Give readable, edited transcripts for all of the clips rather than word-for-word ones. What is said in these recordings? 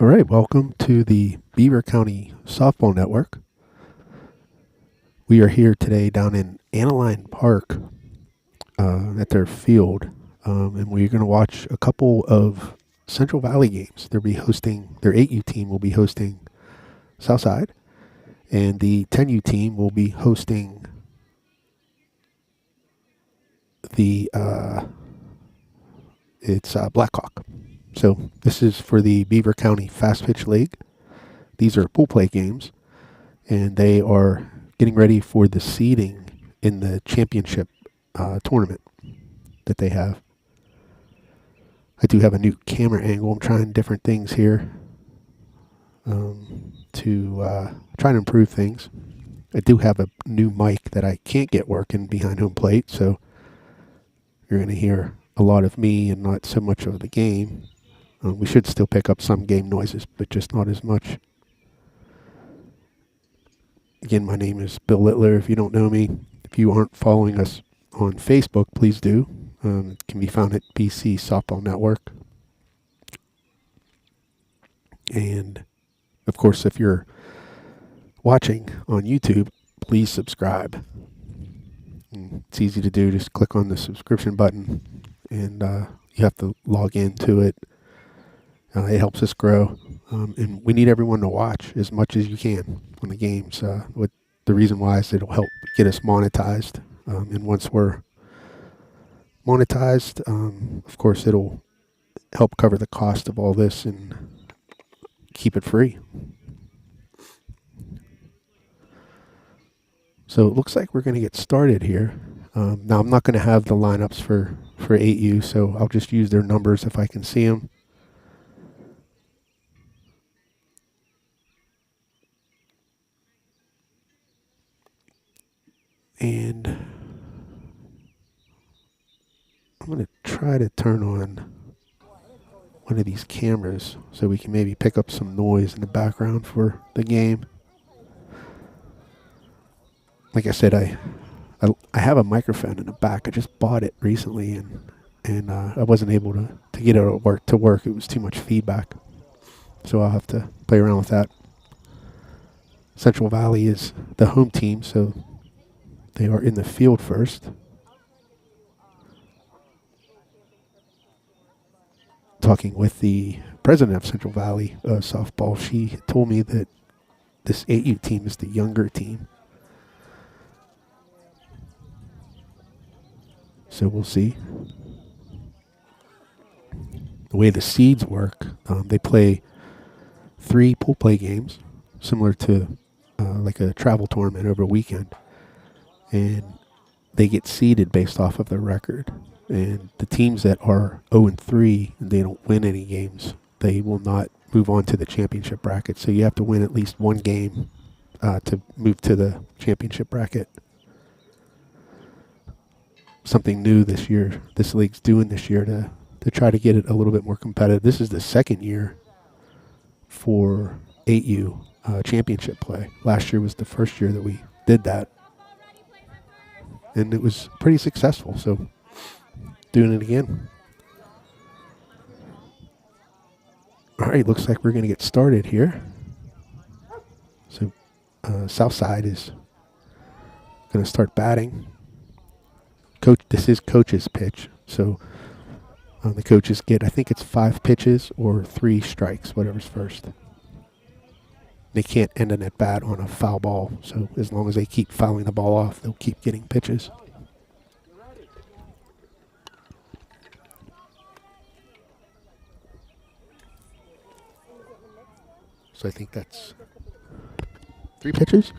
All right, welcome to the Beaver County Softball Network. We are here today down in Aniline Park at their field, and we're going to watch a couple of Central Valley games. They'll be hosting, their 8U team will be hosting Southside, and the 10U team will be hosting the Blackhawk. So this is for the Beaver County Fast Pitch League. These are pool play games, and they are getting ready for the seeding in the championship tournament that they have. I do have a new camera angle. I'm trying different things here to try and improve things. I do have a new mic that I can't get working behind home plate, so you're going to hear a lot of me and not so much of the game. We should still pick up some game noises, but just not as much. Again, my name is Bill Littler. If you don't know me, if you aren't following us on Facebook, please do. It can be found at BC Softball Network. And, of course, if you're watching on YouTube, please subscribe. It's easy to do. Just click on the subscription button, and you have to log into it. It helps us grow. And we need everyone to watch as much as you can on the games. What the reason why is it'll help get us monetized. And once we're monetized, of course, it'll help cover the cost of all this and keep it free. So it looks like we're going to get started here. Now, I'm not going to have the lineups for 8U, so I'll just use their numbers if I can see them. And I'm going to try to turn on one of these cameras so we can maybe pick up some noise in the background for the game. Like I said, I have a microphone in the back. I just bought it recently, and I wasn't able to get it to work. It was too much feedback. So I'll have to play around with that. Central Valley is the home team, so they are in the field first. Talking with the president of Central Valley softball, she told me that this 8U team is the younger team. So we'll see. The way the seeds work, they play 3 pool play games, similar to like a travel tournament over a weekend. And they get seeded based off of their record. And the teams that are 0-3 and they don't win any games, they will not move on to the championship bracket. So you have to win at least one game to move to the championship bracket. Something new this year, this league's doing this year to try to get it a little bit more competitive. This is the second year for 8U championship play. Last year was the first year that we did that. And it was pretty successful, so doing it again. All right, looks like we're going to get started here. So Southside is going to start batting. Coach, this is coach's pitch, so the coaches get, I think it's 5 pitches or 3 strikes, whatever's first. They can't end an at bat on a foul ball, so as long as they keep fouling the ball off, they'll keep getting pitches. So I think that's 3 pitches.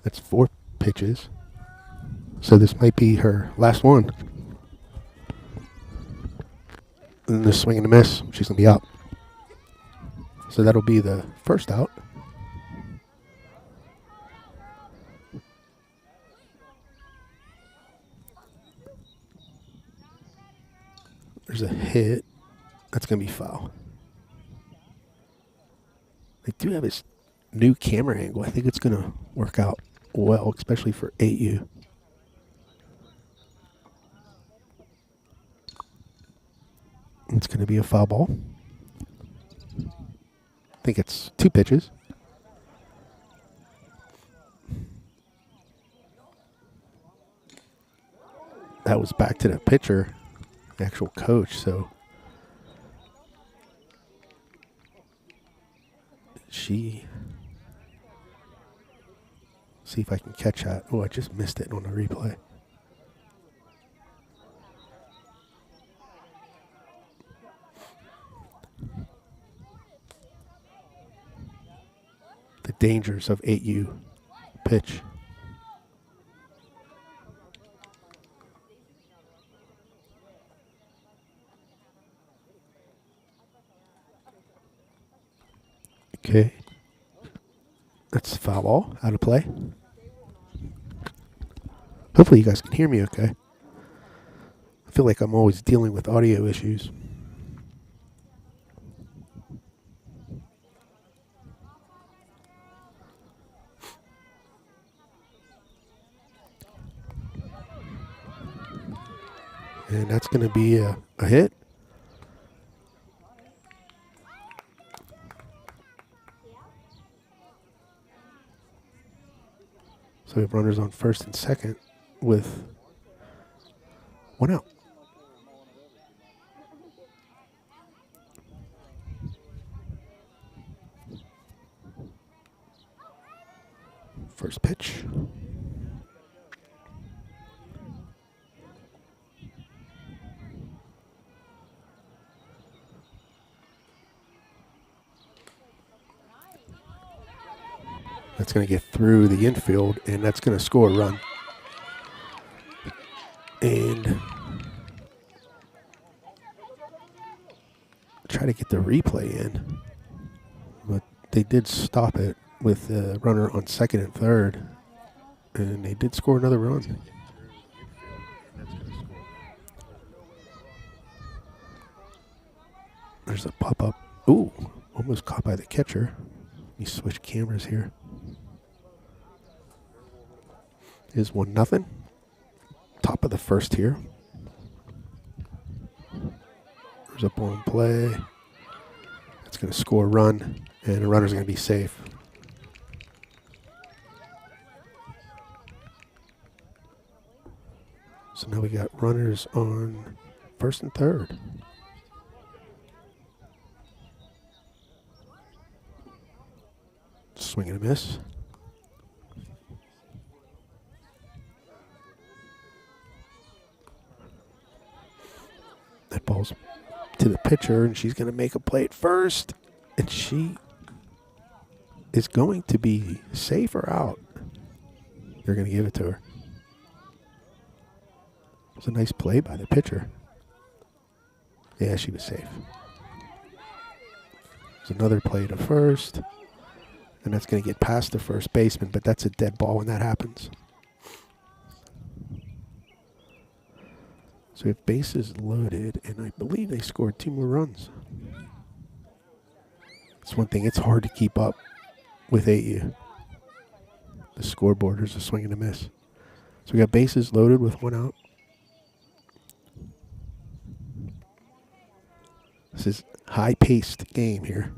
That's 4 pitches. So this might be her last one. And the swing and a miss. She's going to be out. So that'll be the first out. There's a hit. That's going to be foul. They do have this new camera angle. I think it's going to work out well, especially for 8U. It's going to be a foul ball. I think it's 2 pitches. That was back to the pitcher, the actual coach, so see if I can catch that. Oh, I just missed it on the replay. The dangers of 8U pitch. Okay. That's foul ball, out of play. Hopefully you guys can hear me okay. I feel like I'm always dealing with audio issues. And that's going to be a hit. So we have runners on first and second with 1 out. First pitch. That's going to get through the infield, and that's going to score a run. And try to get the replay in. But they did stop it with the runner on second and third. And they did score another run. There's a pop-up. Ooh, almost caught by the catcher. Let me switch cameras here. Is 1-0. Top of the first here. There's a ball in play. That's going to score a run, and the runner's going to be safe. So now we got runners on first and third. Swing and a miss. That ball's to the pitcher, and she's going to make a play at first. And she is going to be safe or out. They're going to give it to her. It was a nice play by the pitcher. Yeah, she was safe. There's another play to first. And that's going to get past the first baseman, but that's a dead ball when that happens. So we have bases loaded, and I believe they scored 2 more runs. That's one thing. It's hard to keep up with 8U. The scoreboard is a swing and a miss. So we got bases loaded with 1 out. This is high-paced game here.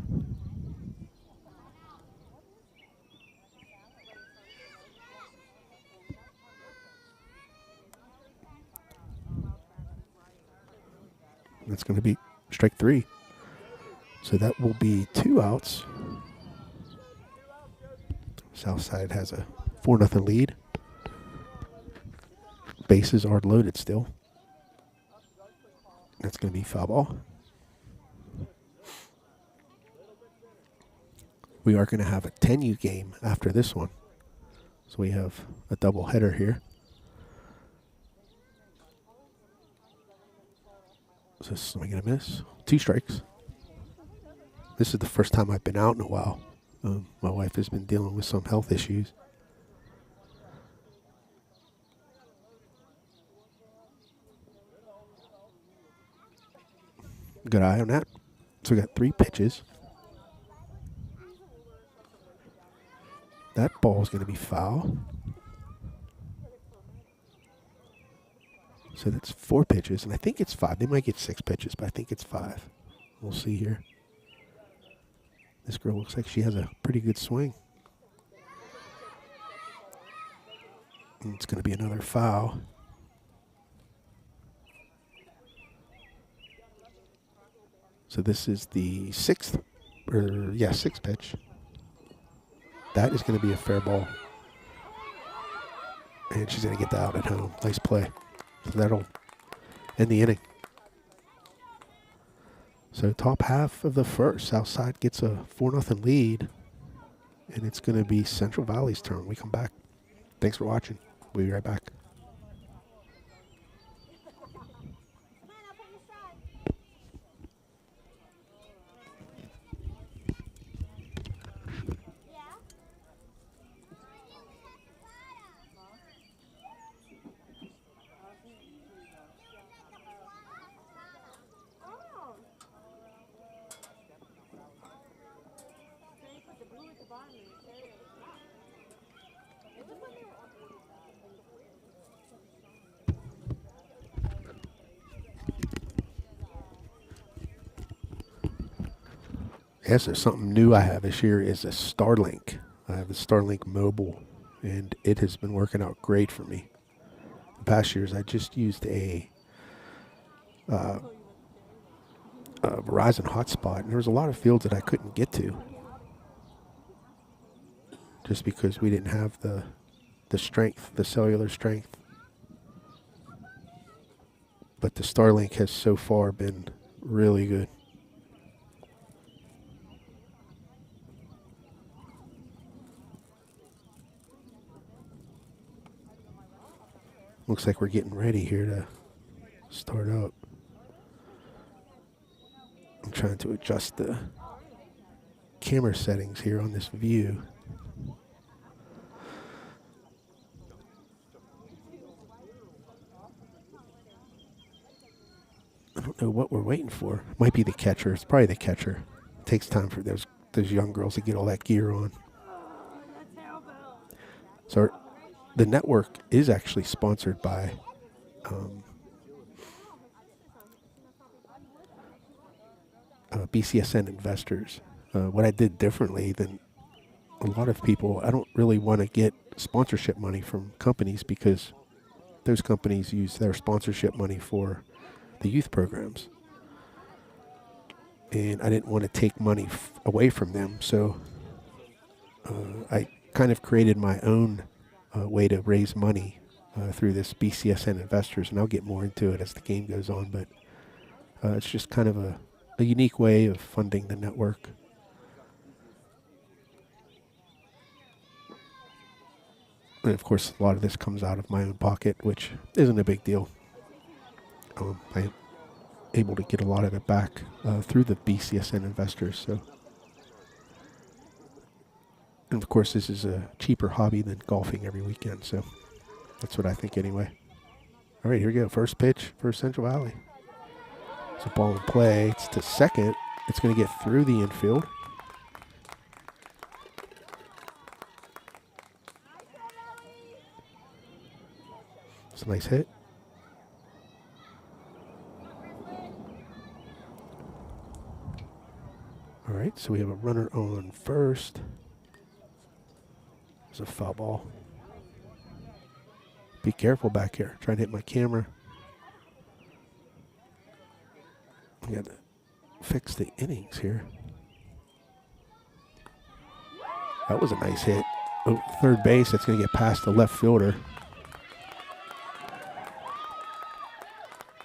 That's going to be strike 3. So that will be 2 outs. Southside has a 4-0 lead. Bases are loaded still. That's going to be foul ball. We are going to have a 10U game after this one. So we have a double header here. So swing and a miss. 2 strikes. This is the first time I've been out in a while. My wife has been dealing with some health issues. Good eye on that. So we got 3 pitches. That ball is going to be foul. So that's 4 pitches, and I think it's 5. They might get 6 pitches, but I think it's 5. We'll see here. This girl looks like she has a pretty good swing. And it's going to be another foul. So this is the sixth pitch. That is going to be a fair ball. And she's going to get that out at home. Nice play. So that'll end the inning. So top half of the first, Southside gets a 4-0 lead. And it's going to be Central Valley's turn when we come back. Thanks for watching. We'll be right back. Yes, there's something new I have this year is a Starlink. I have a Starlink mobile, and it has been working out great for me. In past years, I just used a Verizon hotspot, and there was a lot of fields that I couldn't get to, just because we didn't have the strength, the cellular strength. But the Starlink has so far been really good. Looks like we're getting ready here to start up. I'm trying to adjust the camera settings here on this view. I don't know what we're waiting for. Might be the catcher. It's probably the catcher. It takes time for those young girls to get all that gear on. So the network is actually sponsored by BCSN Investors. What I did differently than a lot of people, I don't really want to get sponsorship money from companies because those companies use their sponsorship money for the youth programs. And I didn't want to take money away from them, so I kind of created my own way to raise money through this BCSN Investors, and I'll get more into it as the game goes on, but it's just kind of a unique way of funding the network. And of course, a lot of this comes out of my own pocket, which isn't a big deal. I'm able to get a lot of it back through the BCSN Investors. So, and of course, this is a cheaper hobby than golfing every weekend. So that's what I think anyway. All right, here we go. First pitch for Central Valley. It's a ball in play. It's to second. It's going to get through the infield. It's a nice hit. All right, so we have a runner on first. It's a foul ball. Be careful back here. Trying to hit my camera. We got to fix the innings here. That was a nice hit. Oh, third base. That's going to get past the left fielder.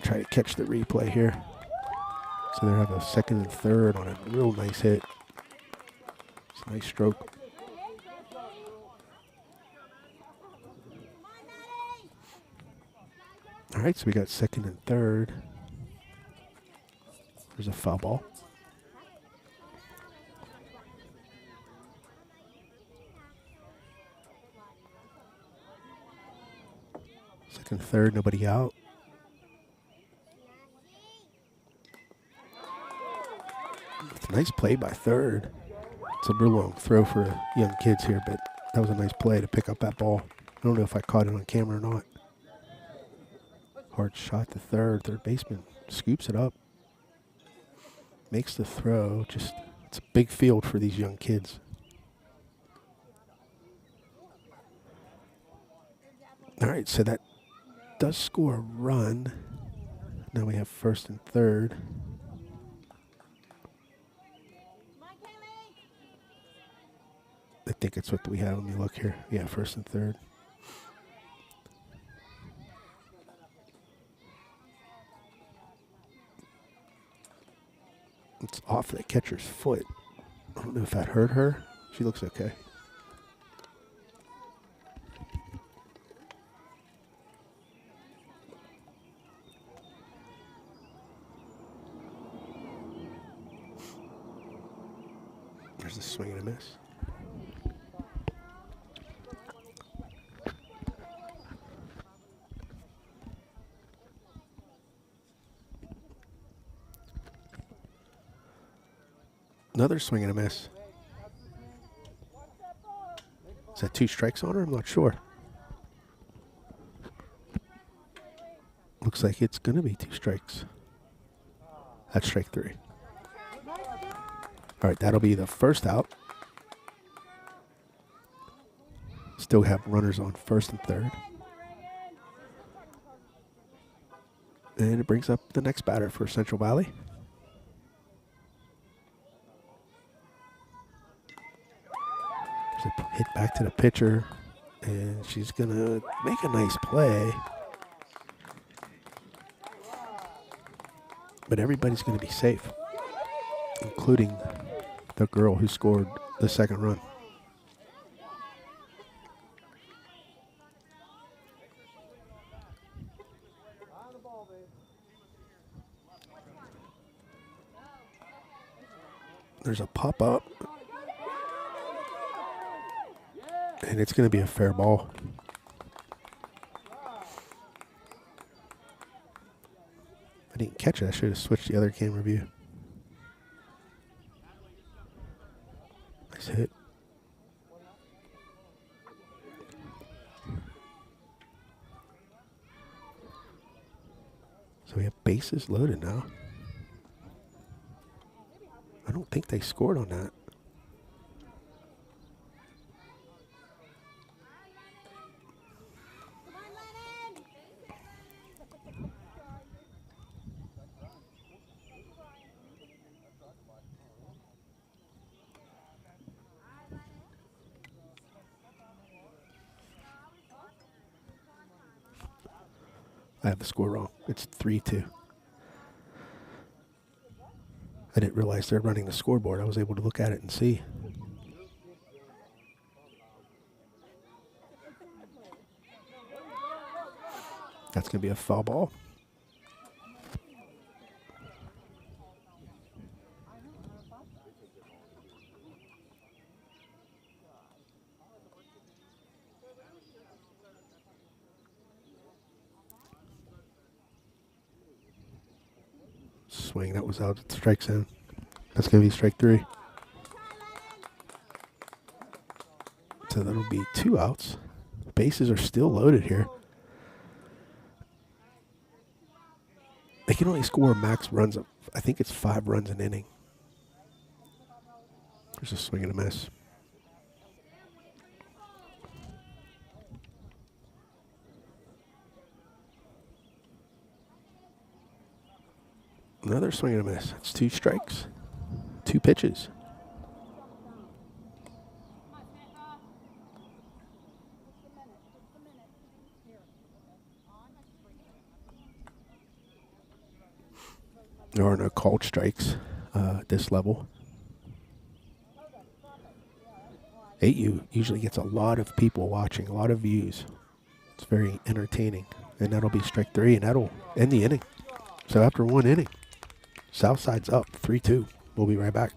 Try to catch the replay here. So they have a second and third on a real nice hit. It's a nice stroke. All right, so we got second and third. There's a foul ball. Second, third, nobody out. It's a nice play by third. It's a real long throw for young kids here, but that was a nice play to pick up that ball. I don't know if I caught it on camera or not. Hard shot to third. Third baseman scoops it up. Makes the throw. Just, it's a big field for these young kids. All right, so that does score a run. Now we have first and third. I think it's what we have. Let me look here. Yeah, first and third. It's off the catcher's foot. I don't know if that hurt her. She looks okay. There's a swing and a miss. Another swing and a miss. Is that 2 strikes on her? I'm not sure. Looks like it's going to be 2 strikes. That's strike 3. All right, that'll be the first out. Still have runners on first and third. And it brings up the next batter for Central Valley. There's a hit back to the pitcher, and she's going to make a nice play. But everybody's going to be safe, including the girl who scored the second run. There's a pop-up, and it's going to be a fair ball. I didn't catch it. I should have switched the other camera view. Nice hit. So we have bases loaded now. I don't think they scored on that. I have the score wrong. It's 3-2. I didn't realize they're running the scoreboard. I was able to look at it and see. That's going to be a foul ball. Swing, that was out at the strike zone. That's going to be strike 3. So that'll be 2 outs. Bases are still loaded here. They can only score max runs of, I think it's 5 runs an inning. There's a swing and a miss. Another swing and a miss. It's 2 strikes, 2 pitches. There are no called strikes at this level. 8U usually gets a lot of people watching, a lot of views. It's very entertaining. And that'll be strike 3, and that'll end the inning. So after 1 inning, Southside's up 3-2. We'll be right back.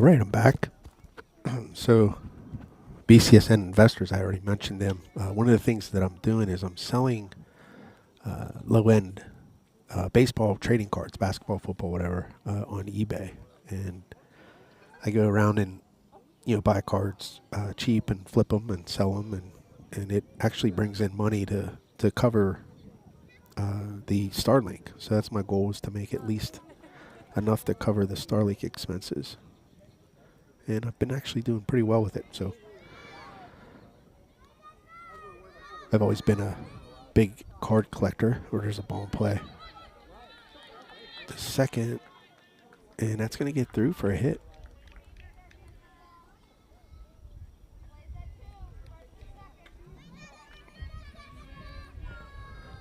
All right, I'm back. So, BCSN investors, I already mentioned them. One of the things that I'm doing is I'm selling low-end baseball trading cards, basketball, football, whatever, on eBay, and I go around and buy cards cheap and flip them and sell them, and it actually brings in money to cover the Starlink. So that's my goal, is to make at least enough to cover the Starlink expenses. And I've been actually doing pretty well with it. So I've always been a big card collector where there's a ball in play. The second, and that's going to get through for a hit.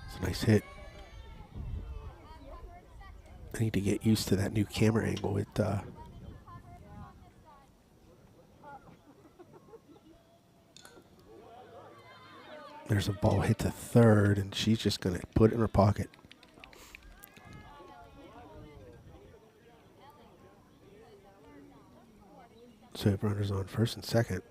It's a nice hit. I need to get used to that new camera angle. There's a ball hit to third, and she's just going to put it in her pocket. So runners on first and second.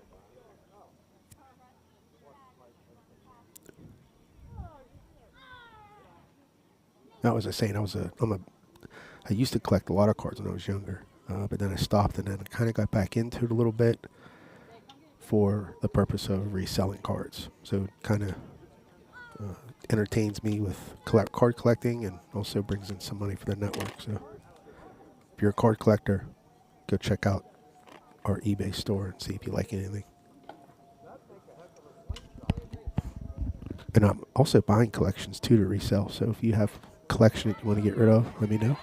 Now, as I was saying, I used to collect a lot of cards when I was younger, but then I stopped, and then I kind of got back into it a little bit for the purpose of reselling cards. So it kind of entertains me with card collecting, and also brings in some money for the network. So if you're a card collector, go check out our eBay store and see if you like anything. And I'm also buying collections too to resell. So if you have a collection that you want to get rid of, let me know.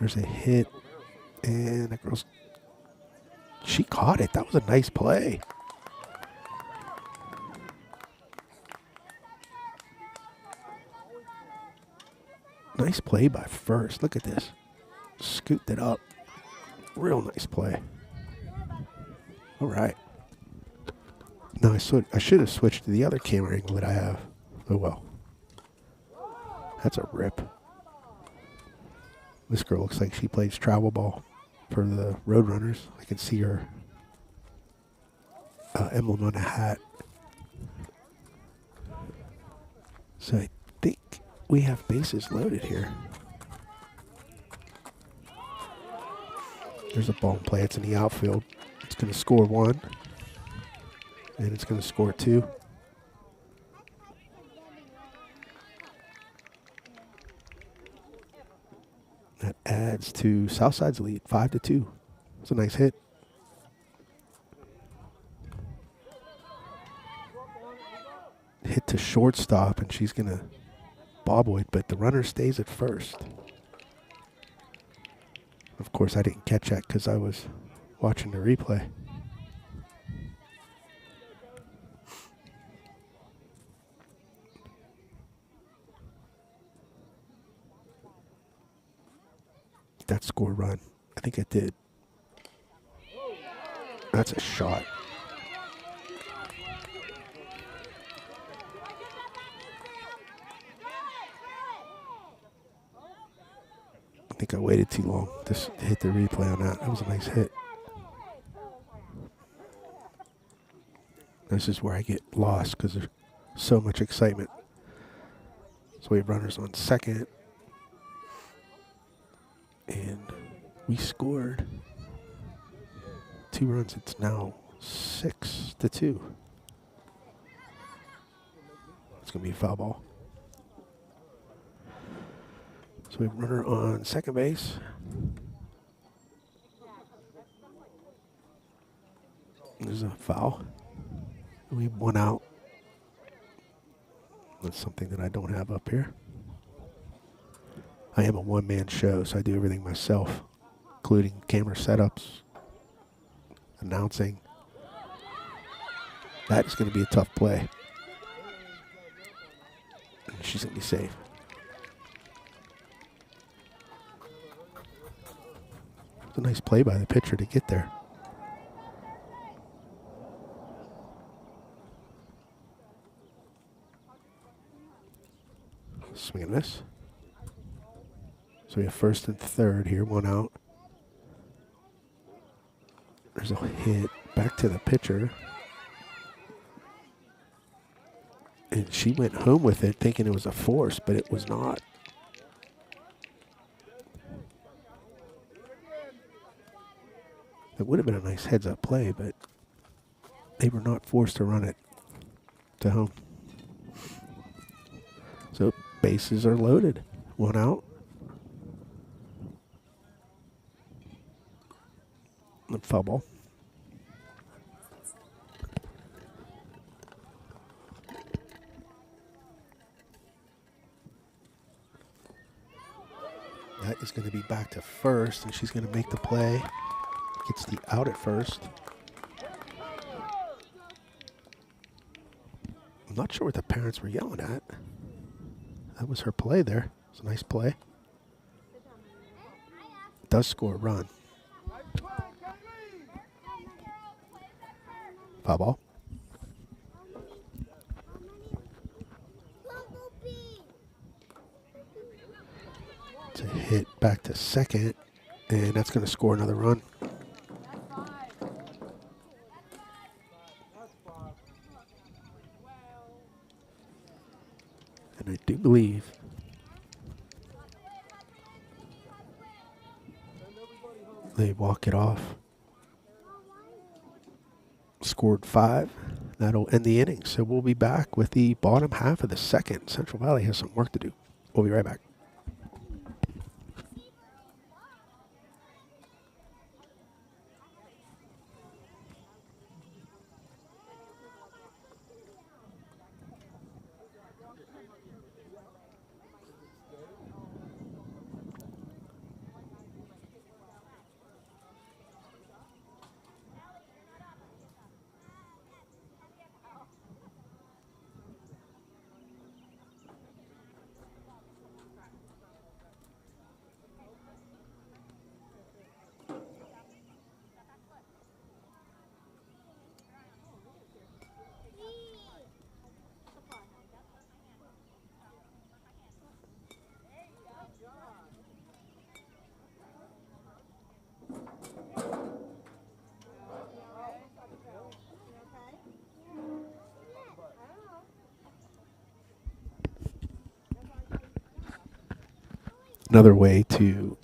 There's a hit, and that girl's, she caught it. That was a nice play. Nice play by first. Look at this. Scooped it up. Real nice play. All right. No, I should have switched to the other camera angle that I have. Oh well. That's a rip. This girl looks like she plays travel ball for the Roadrunners. I can see her emblem on a hat. So I think we have bases loaded here. There's a ball in play. It's in the outfield. It's going to score one. And it's going to score two. That adds to Southside's lead, 5-2. It's a nice hit. Hit to shortstop, and she's going to bobblehead, but the runner stays at first. Of course, I didn't catch that because I was watching the replay. That score run. I think it did. That's a shot. I think I waited too long to hit the replay on that. That was a nice hit. This is where I get lost because there's so much excitement. So we have runners on second. And we scored 2 runs. It's now 6-2. It's going to be a foul ball. So we have a runner on second base. There's a foul. We have 1 out. That's something that I don't have up here. I am a one-man show, so I do everything myself, including camera setups, announcing. That is going to be a tough play. And she's going to be safe. It's a nice play by the pitcher to get there. Swing and miss. So we have first and third here, 1 out. There's a hit back to the pitcher. And she went home with it thinking it was a force, but it was not. It would have been a nice heads-up play, but they were not forced to run it to home. So bases are loaded. One out. And foul ball. That is going to be back to first, and she's going to make the play. Gets the out at first. I'm not sure what the parents were yelling at. That was her play there. It's a nice play. Does score a run. Foul ball. It's a hit back to second, and that's going to score another run. And I do believe they walk it off. Scored 5. That'll end the inning. So we'll be back with the bottom half of the second. Central Valley has some work to do. We'll be right back. Another way to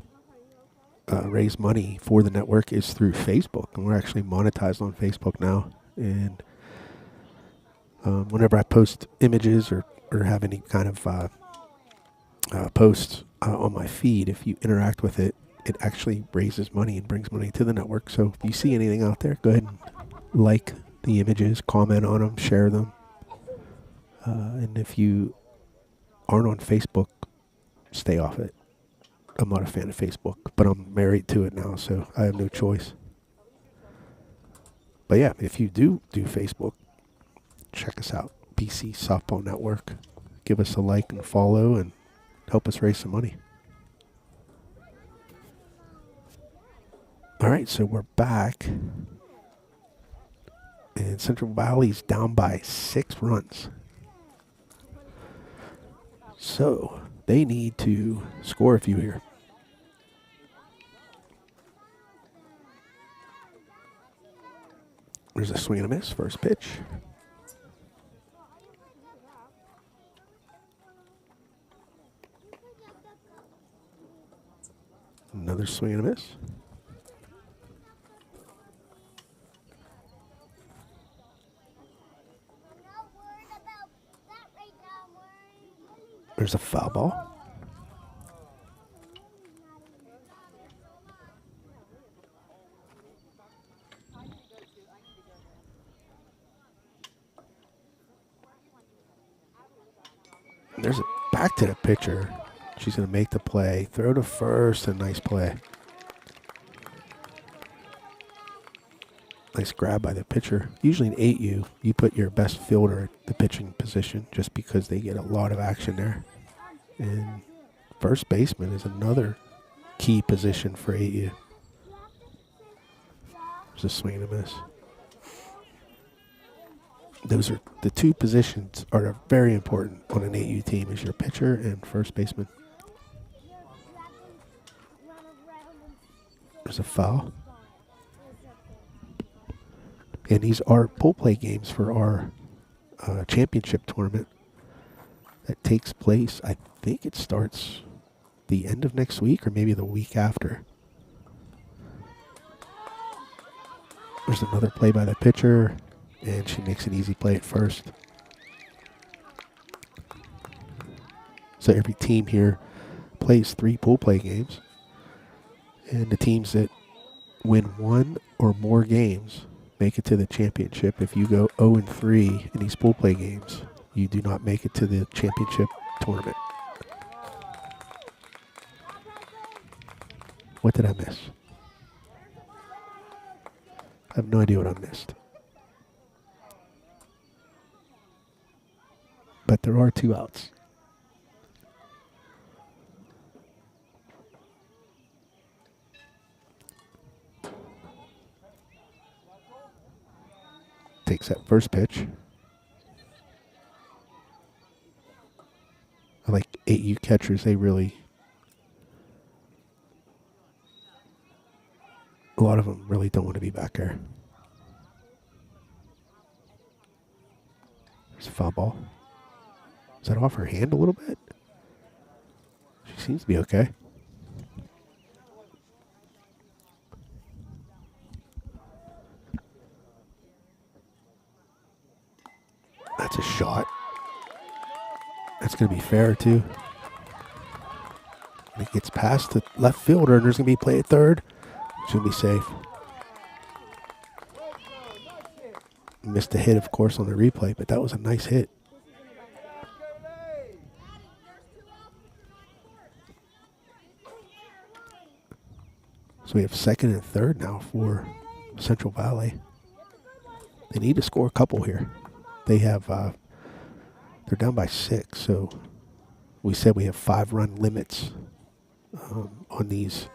raise money for the network is through Facebook, and we're actually monetized on Facebook now. And whenever I post images or have any kind of post on my feed, if you interact with it, it actually raises money and brings money to the network. So if you see anything out there, go ahead and like the images, comment on them, share them. And if you aren't on Facebook, stay off it. I'm not a fan of Facebook, but I'm married to it now, so I have no choice. But yeah, if you do Facebook, check us out. BC Softball Network. Give us a like and follow and help us raise some money. All right, so we're back. And Central Valley's down by 6 runs. So they need to score a few here. There's a swing and a miss. First pitch. Another swing and a miss. There's a foul ball. There's a back to the pitcher. She's going to make the play. Throw to first. A nice play. Nice grab by the pitcher. Usually in 8U, you put your best fielder at the pitching position just because they get a lot of action there. And first baseman is another key position for 8U. There's a swing and a miss. Those are the two positions are very important on an 8U team is your pitcher and first baseman. There's a foul. And these are pool play games for our championship tournament that takes place. I think it starts the end of next week or maybe the week after. There's another play by the pitcher, and she makes an easy play at first. So every team here plays 3 pool play games, and the teams that win 1 or more games make it to the championship. If you go 0-3 in these pool play games, you do not make it to the championship tournament. What did I miss? I have no idea what I missed. But there are 2 outs. Takes that first pitch. I like 8U catchers. They really, a lot of them really don't want to be back there. There's a foul ball. Is that off her hand a little bit? She seems to be okay. That's a shot. That's going to be fair, too. It gets past the left fielder, and there's going to be play at third. Should be safe. Missed a hit, of course, on the replay, but that was a nice hit. So we have second and third now for Central Valley. They need to score a couple here. They have, they're down by 6, so we said we have 5-run limits on these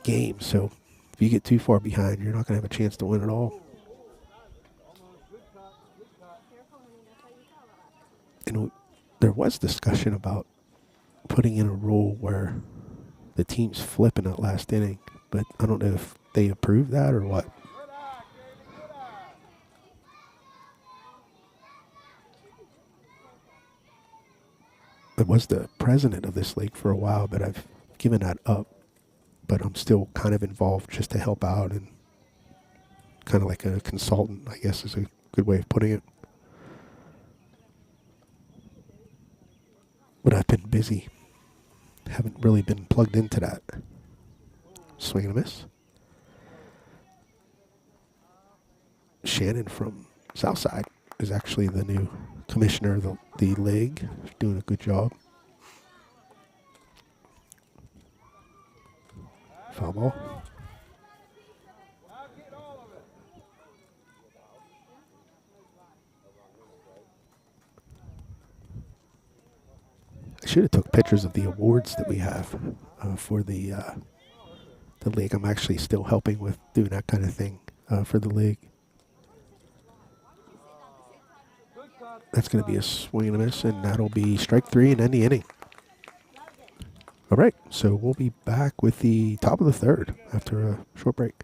games. So if you get too far behind, you're not going to have a chance to win at all. And there was discussion about putting in a rule where the teams flip in that last inning, but I don't know if they approved that or what. I was the president of this league for a while, but I've given that up. But I'm still kind of involved just to help out and kind of like a consultant, I guess is a good way of putting it. But I've been busy. Haven't really been plugged into that. Swing and a miss. Shannon from Southside is actually the new commissioner of the league. Doing a good job. Foul ball. I should have took pictures of the awards that we have for the league. I'm actually still helping with doing that kind of thing for the league. That's going to be a swing and a miss, and that'll be strike 3 and end the inning. All right, so we'll be back with the top of the third after a short break.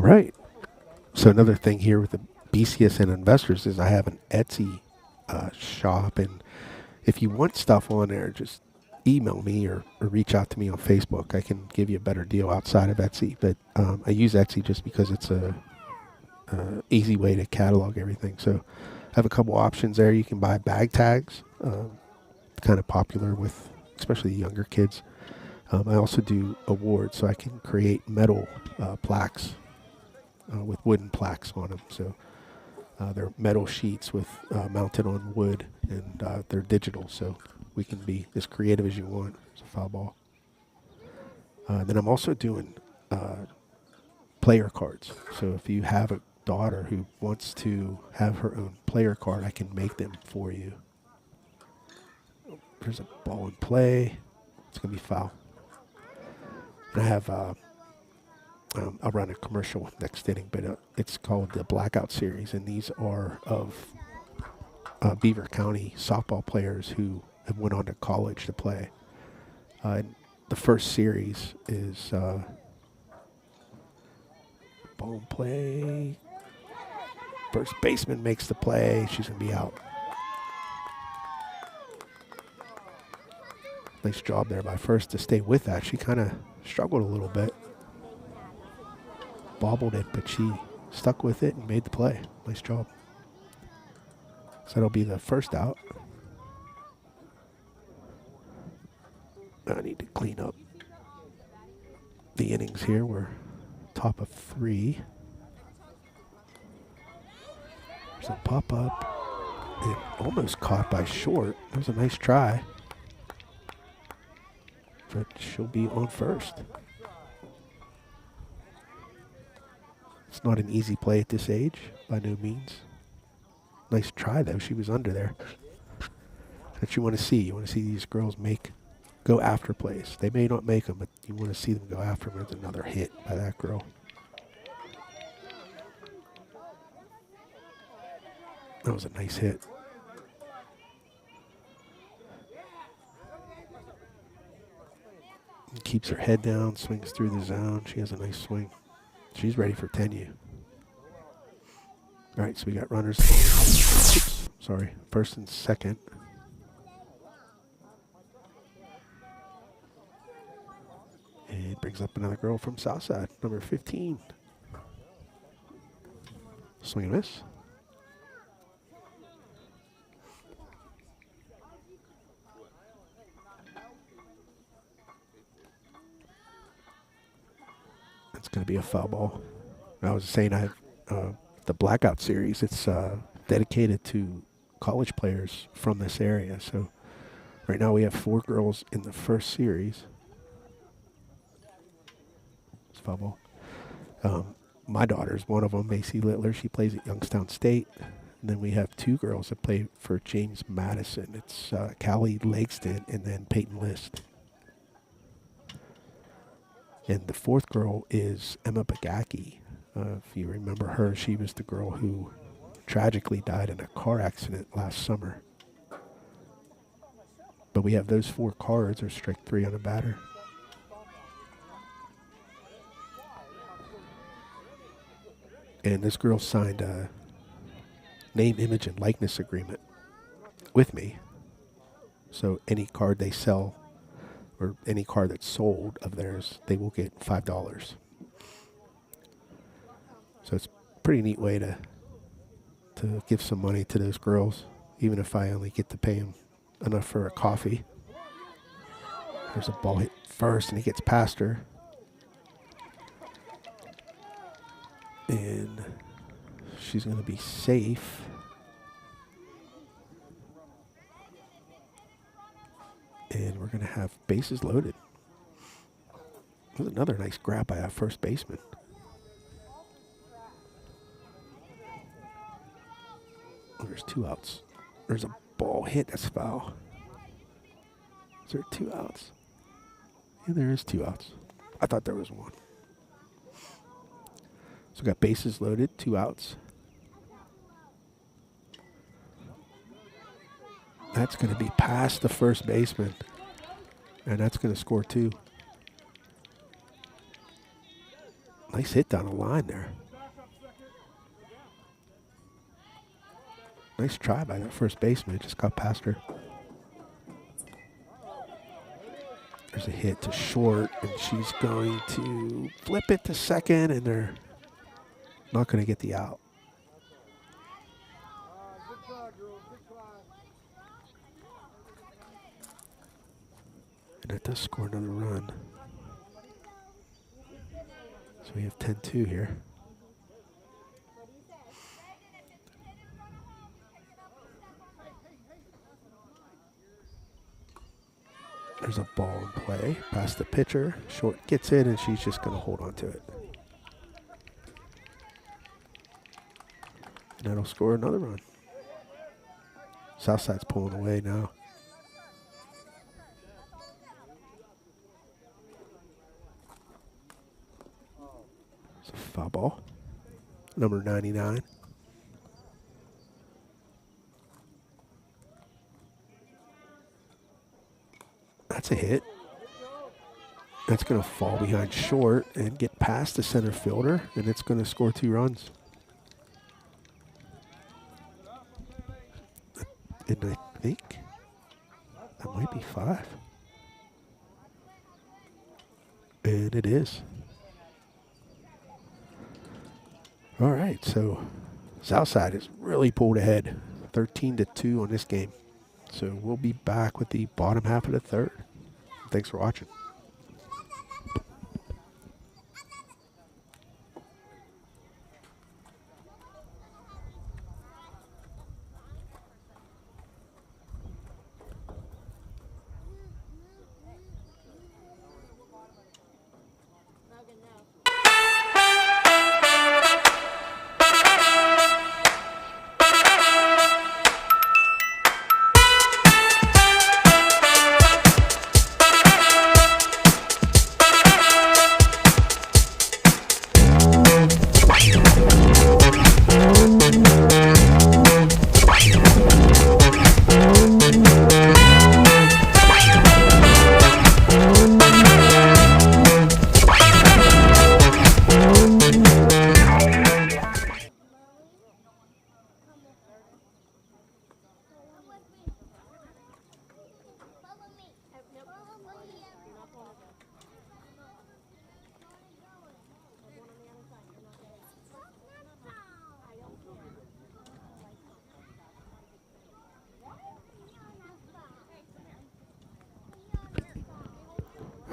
right. So another thing here with the BCSN investors is I have an Etsy shop, and if you want stuff on there, just email me or reach out to me on Facebook. I can give you a better deal outside of Etsy, but I use Etsy just because it's a easy way to catalog everything. So I have a couple options there. You can buy bag tags, kind of popular with especially younger kids. I also do awards, so I can create metal plaques with wooden plaques on them. So they're metal sheets with mounted on wood, and they're digital, so we can be as creative as you want. It's a foul ball. Then I'm also doing player cards. So if you have a daughter who wants to have her own player card, I can make them for you. There's a ball in play. It's going to be foul. And I have, I'll run a commercial next inning, but it's called the Blackout Series, and these are of Beaver County softball players who have went on to college to play. And the first series is ball in play. First baseman makes the play. She's going to be out. Nice job there by first to stay with that. She kind of struggled a little bit. Bobbled it, but she stuck with it and made the play. Nice job. So that'll be the first out. I need to clean up the innings here. We're top of 3. There's a pop up. It almost caught by short. That was a nice try. But she'll be on first. It's not an easy play at this age, by no means. Nice try, though. She was under there. That's what you want to see. You want to see these girls go after plays. They may not make them, but you want to see them go after them. There's another hit by that girl. That was a nice hit. Keeps her head down, swings through the zone. She has a nice swing. She's ready for 10U. All right, so we got runners. Oops, sorry, first and second. It brings up another girl from Southside, number 15. Swing and miss. It's going to be a foul ball. I was saying I have the Blackout Series. It's dedicated to college players from this area. So right now we have 4 girls in the first series. It's foul ball. My daughter's one of them, Macy Littler. She plays at Youngstown State. And then we have 2 girls that play for James Madison. It's Callie Langston and then Peyton List. And the 4th girl is Emma Bagacki. If you remember her, she was the girl who tragically died in a car accident last summer. But we have those 4 cards, or strike 3 on a batter. And this girl signed a name, image, and likeness agreement with me. So any card they sell, or any card that's sold of theirs, they will get $5. So it's a pretty neat way to give some money to those girls, even if I only get to pay them enough for a coffee. There's a ball hit first, and he gets past her. And she's going to be safe. And we're going to have bases loaded. That was another nice grab by our first baseman. There's 2 outs. There's a ball hit. That's foul. Is there 2 outs? Yeah, there is 2 outs. I thought there was 1. So we got bases loaded, 2 outs. That's going to be past the first baseman. And that's going to score 2. Nice hit down the line there. Nice try by that first baseman. Just got past her. There's a hit to short, and she's going to flip it to second, and they're not going to get the out. And that does score another run. So we have 10-2 here. There's a ball in play past the pitcher. Short gets it, and she's just going to hold on to it. And that'll score another run. Southside's pulling away now. It's a foul ball. Number 99. That's a hit. That's going to fall behind short and get past the center fielder, and it's going to score 2 runs. And I think that might be 5. And it is. All right, so Southside has really pulled ahead, 13-2 on this game. So we'll be back with the bottom half of the third. Thanks for watching.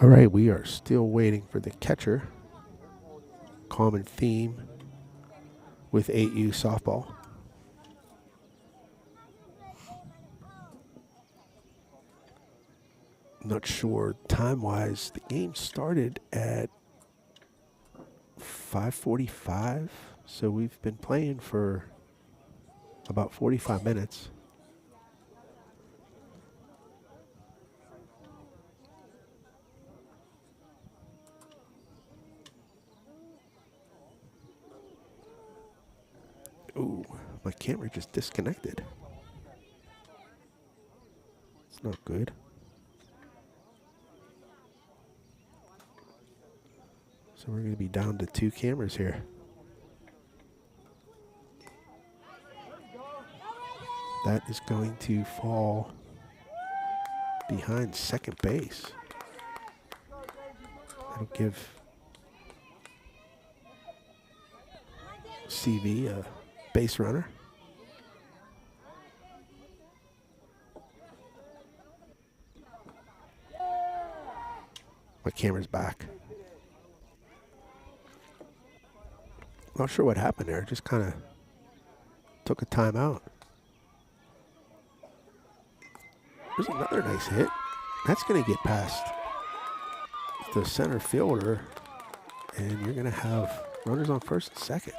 All right, we are still waiting for the catcher. Common theme with 8U softball. Not sure time-wise. The game started at 5:45, so we've been playing for about 45 minutes. Ooh, my camera just disconnected. It's not good. So we're going to be down to 2 cameras here. That is going to fall behind second base. That'll give CV a base runner. My camera's back. Not sure what happened there. Just kind of took a timeout. There's another nice hit. That's going to get past the center fielder, and you're going to have runners on first and second.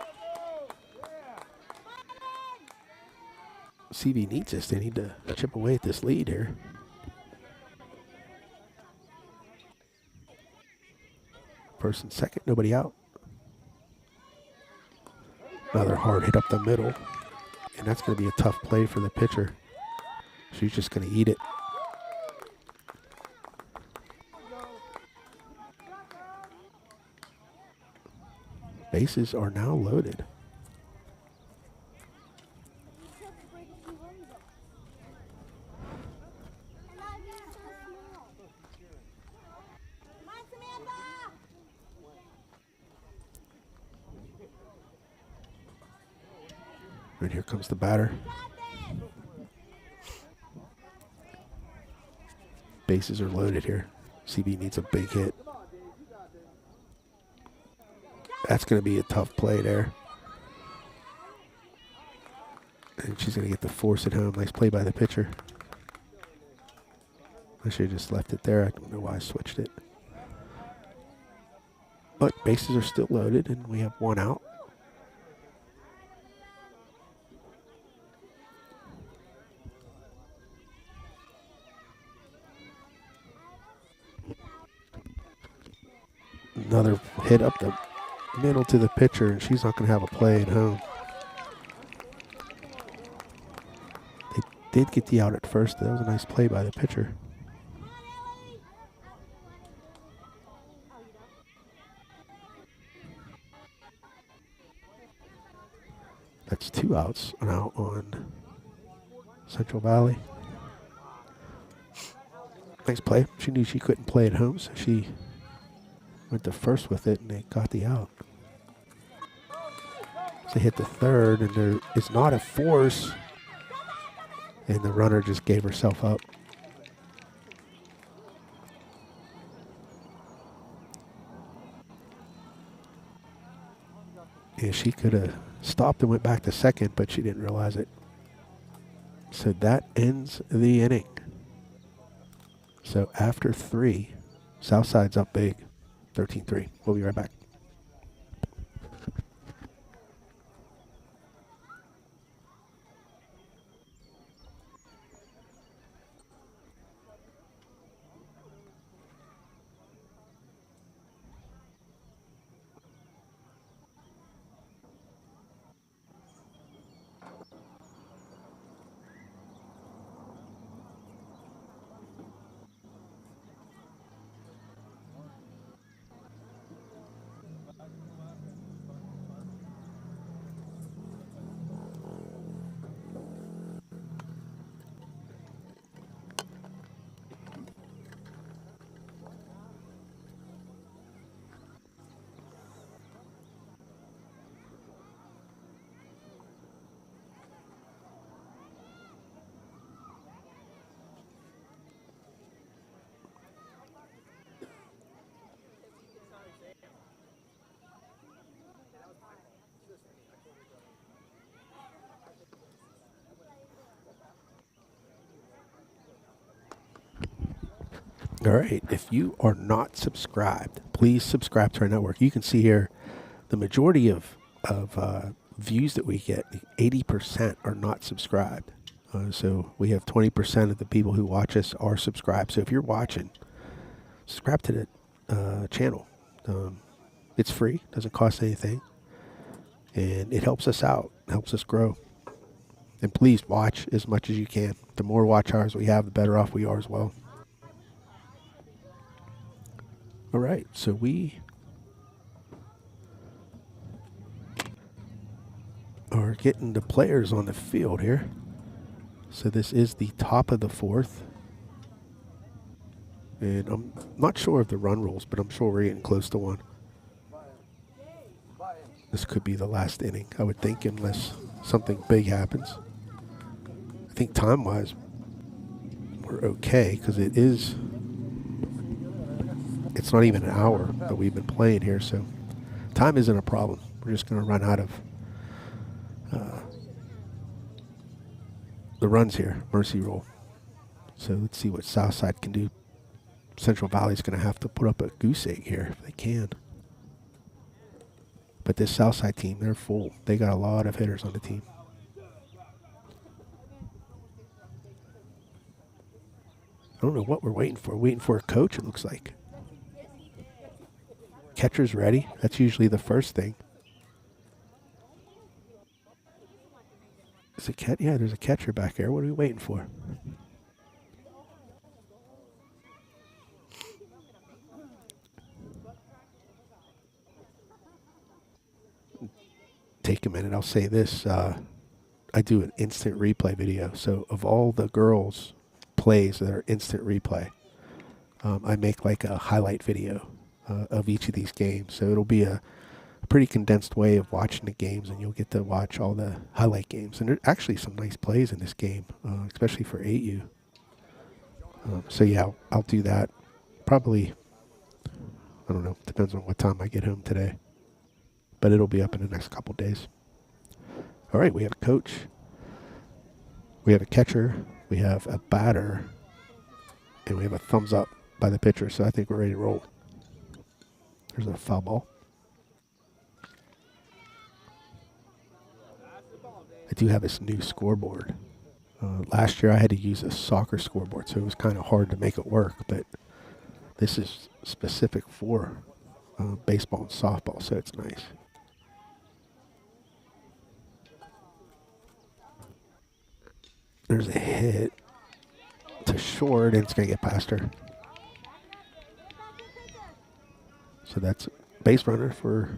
CV needs this. They need to chip away at this lead here. First and second, nobody out. Another hard hit up the middle, and that's going to be a tough play for the pitcher. She's just going to eat it. Bases are now loaded. And here comes the batter. Bases are loaded here. CB needs a big hit. That's going to be a tough play there. And she's going to get to force it home. Nice play by the pitcher. I should have just left it there. I don't know why I switched it. But bases are still loaded, and we have one out. Another hit up the middle to the pitcher, and she's not going to have a play at home. They did get the out at first. That was a nice play by the pitcher. That's 2 outs now on Central Valley. Nice play. She knew she couldn't play at home, so she went to first with it, and they got the out. So they hit the third, and there is not a force, and the runner just gave herself up. Yeah, she could have stopped and went back to second, but she didn't realize it. So that ends the inning. So after 3, Southside's up big, 13-3. We'll be right back. All right, if you are not subscribed, please subscribe to our network. You can see here the majority of views that we get, 80% are not subscribed. So we have 20% of the people who watch us are subscribed. So if you're watching, subscribe to the channel. It's free, doesn't cost anything, and it helps us out, helps us grow. And please watch as much as you can. The more watch hours we have, the better off we are as well. All right, so we are getting the players on the field here. So this is the top of the 4th. And I'm not sure of the run rules, but I'm sure we're getting close to one. This could be the last inning, I would think, unless something big happens. I think time-wise, we're okay, because it's not even an hour that we've been playing here, so time isn't a problem. We're just going to run out of the runs here, mercy roll. So let's see what Southside can do. Central Valley's going to have to put up a goose egg here if they can. But this Southside team, they're full. They got a lot of hitters on the team. I don't know what we're waiting for. Waiting for a coach, it looks like. Catcher's ready. That's usually the first thing. Is it yeah, there's a catcher back there. What are we waiting for? take a minute. I'll say this. I do an instant replay video. So of all the girls' plays that are instant replay, I make like a highlight video of each of these games. So it'll be a pretty condensed way of watching the games, and you'll get to watch all the highlight games. And there are actually some nice plays in this game, especially for 8U. So yeah, I'll do that. Probably, I don't know, depends on what time I get home today. But it'll be up in the next couple days. All right, we have a coach. We have a catcher. We have a batter. And we have a thumbs up by the pitcher. So I think we're ready to roll. There's a foul ball. I do have this new scoreboard. Last year I had to use a soccer scoreboard, so it was kind of hard to make it work. But this is specific for baseball and softball, so it's nice. There's a hit to short, and it's going to get past her. So that's base runner for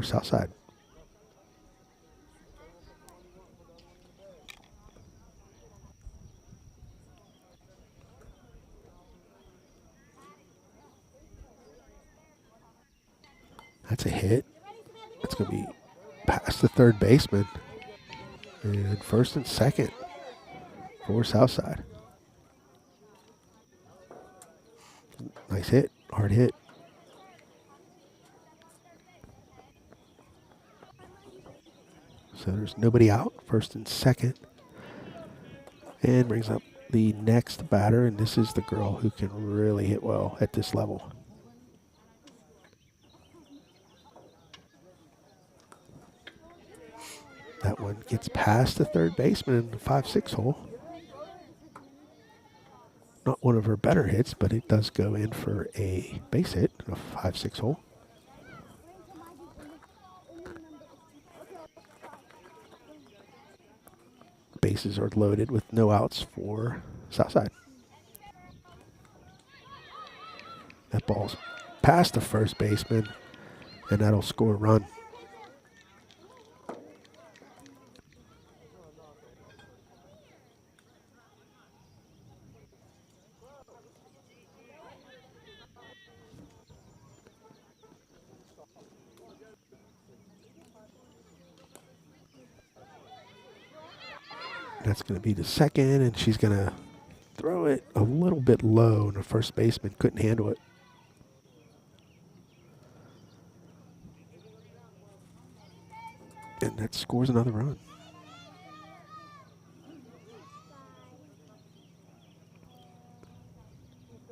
Southside. That's a hit. That's going to be past the third baseman. And first and second for Southside. Nice hit. Hard hit. So there's nobody out. First and second. And brings up the next batter. And this is the girl who can really hit well at this level. That one gets past the third baseman in the 5-6 hole. Not one of her better hits, but it does go in for a base hit, a 5-6 hole. Bases are loaded with no outs for Southside. That ball's past the first baseman, and that'll score a run. That's going to be the second, and she's going to throw it a little bit low, and the first baseman couldn't handle it. And that scores another run.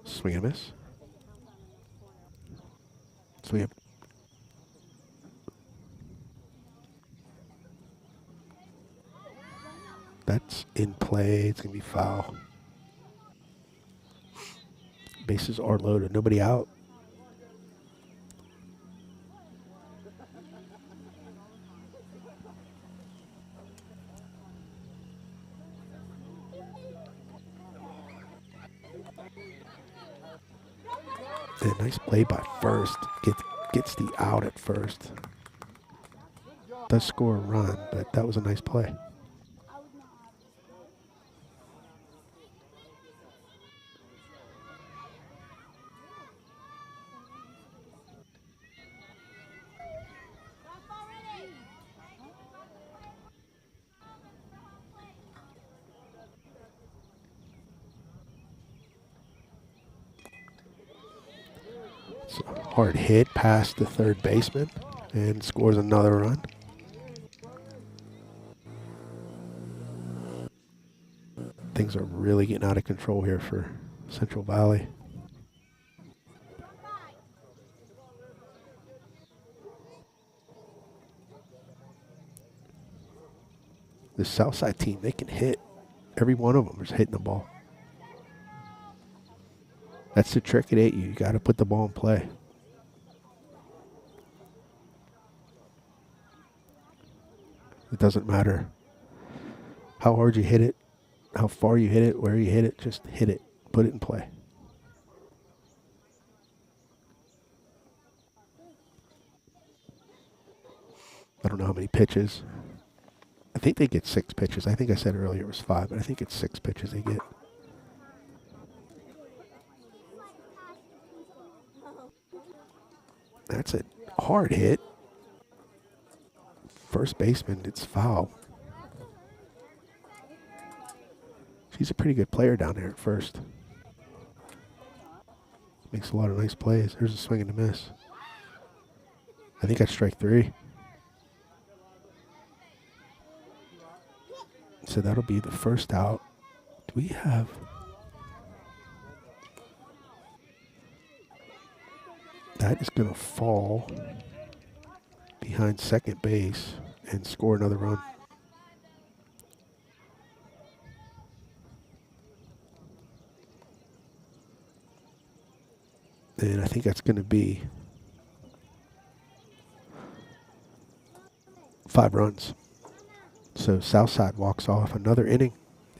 Swing and a miss. So we have that's in play. It's going to be foul. Bases are loaded. Nobody out. And nice play by first. Gets the out at first. Does score a run, but that was a nice play. Hard hit past the third baseman and scores another run. Things are really getting out of control here for Central Valley. The Southside team, they can hit. Every one of them is hitting the ball. That's the trick at 8U. You got to put the ball in play. It doesn't matter how hard you hit it, how far you hit it, where you hit it, just hit it. Put it in play. I don't know how many pitches. I think they get 6 pitches. I think I said earlier it was 5, but I think it's 6 pitches they get. That's a hard hit. First baseman, it's foul. She's a pretty good player down there at first. Makes a lot of nice plays. There's a swing and a miss. I think that's strike 3. So that'll be the first out. Do we have... That is going to fall behind second base and score another run. And I think that's going to be 5 runs. So Southside walks off another inning,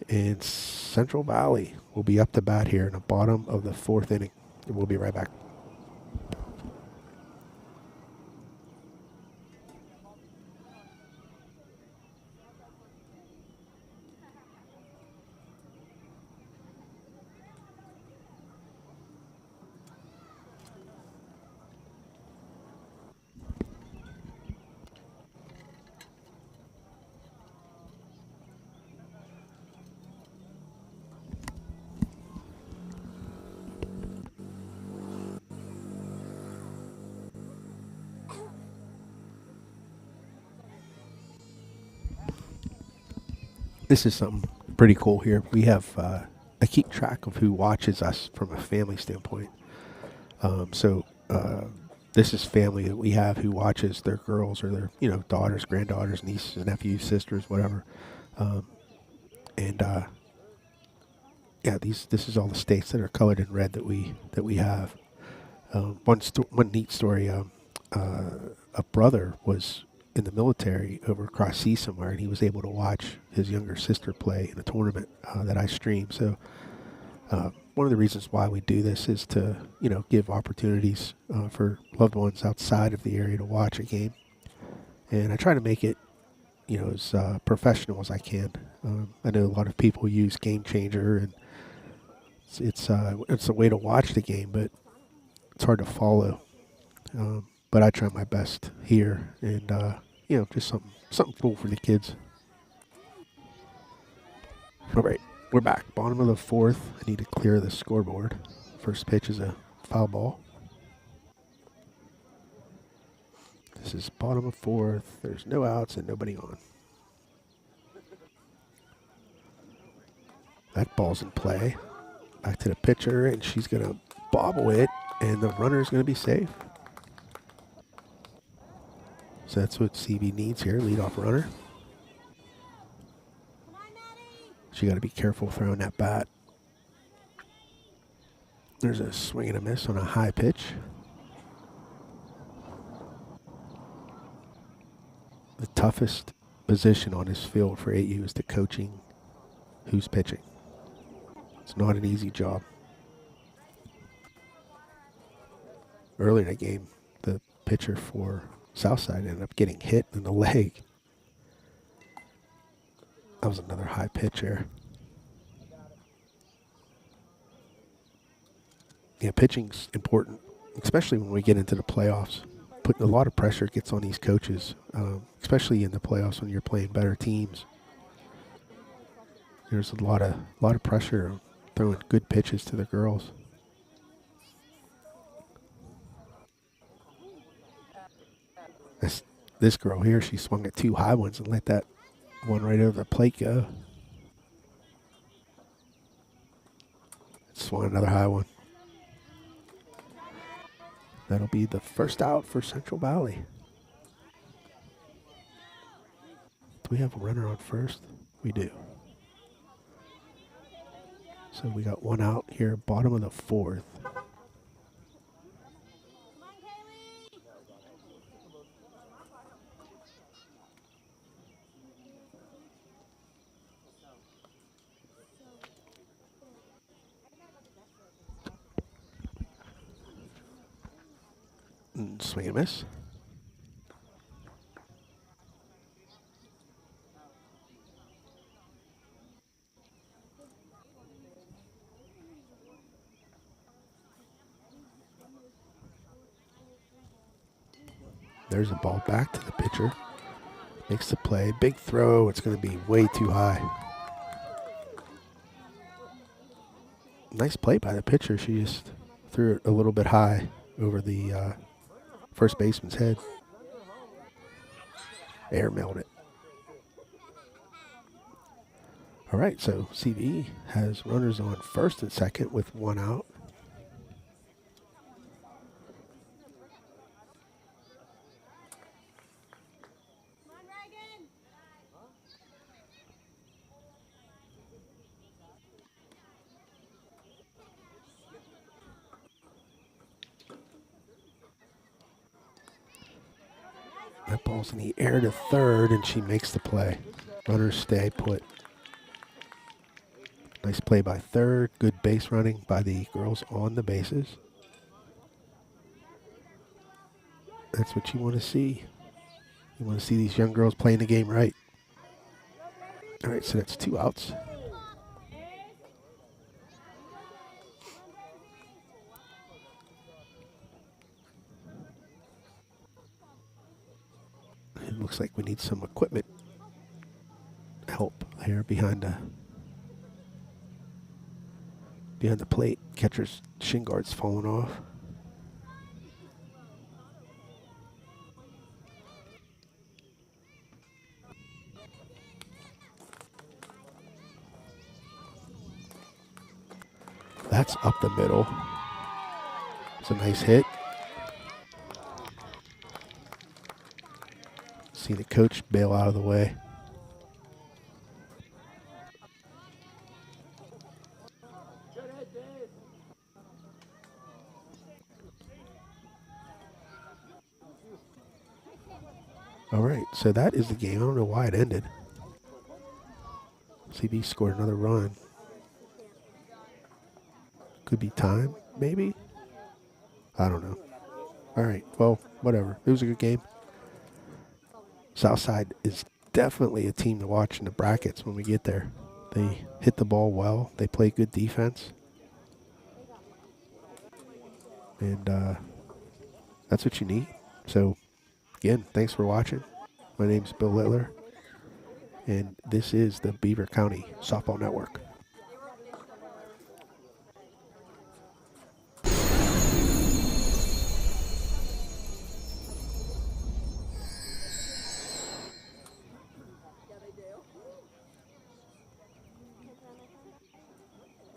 and Central Valley will be up to bat here in the bottom of the 4th inning. And we'll be right back. This is something pretty cool here. We have, I keep track of who watches us from a family standpoint. So this is family that we have who watches their girls or their, daughters, granddaughters, nieces, nephews, sisters, whatever. And yeah, this is all the states that are colored in red that we have. One neat story. A brother was in the military over across seas somewhere, and he was able to watch his younger sister play in a tournament that I stream. So one of the reasons why we do this is to, give opportunities for loved ones outside of the area to watch a game. And I try to make it, as professional as I can. I know a lot of people use Game Changer, and it's a way to watch the game, but it's hard to follow. But I try my best here, and just something cool for the kids. All right, we're back. Bottom of the 4th. I need to clear the scoreboard. First pitch is a foul ball. This is bottom of 4th. There's no outs and nobody on. That ball's in play. Back to the pitcher, and she's going to bobble it, and the runner's going to be safe. So that's what CB needs here, leadoff runner. She got to be careful throwing that bat. There's a swing and a miss on a high pitch. The toughest position on this field for 8U is the coaching who's pitching. It's not an easy job. Earlier in the game, the pitcher for Southside ended up getting hit in the leg. That was another high pitch there. Yeah, pitching's important, especially when we get into the playoffs. Putting a lot of pressure gets on these coaches, especially in the playoffs when you're playing better teams. There's a lot of pressure on throwing good pitches to the girls. This girl here, she swung at 2 high ones and let that one right over the plate go. Swung another high one. That'll be the first out for Central Valley. Do we have a runner on first? We do. So we got 1 out here, bottom of the 4th. Swing and miss. There's a ball back to the pitcher. Makes the play. Big throw. It's going to be way too high. Nice play by the pitcher. She just threw it a little bit high over the first baseman's head. Airmailed it. All right, so CV has runners on first and second with one out. That ball's in the air to third, and she makes the play. Runners stay put. Nice play by third. Good base running by the girls on the bases. That's what you want to see. You want to see these young girls playing the game right. All right, so that's 2 outs. It looks like we need some equipment help here behind the plate. Catcher's shin guard's falling off. That's up the middle. It's a nice hit. See the coach bail out of the way. All right, so that is the game. I don't know why it ended. CB scored another run. Could be time, maybe? I don't know. All right, well, whatever. It was a good game. Southside is definitely a team to watch in the brackets when we get there. They hit the ball well. They play good defense. And that's what you need. So, again, thanks for watching. My name's Bill Littler, and this is the Beaver County Softball Network.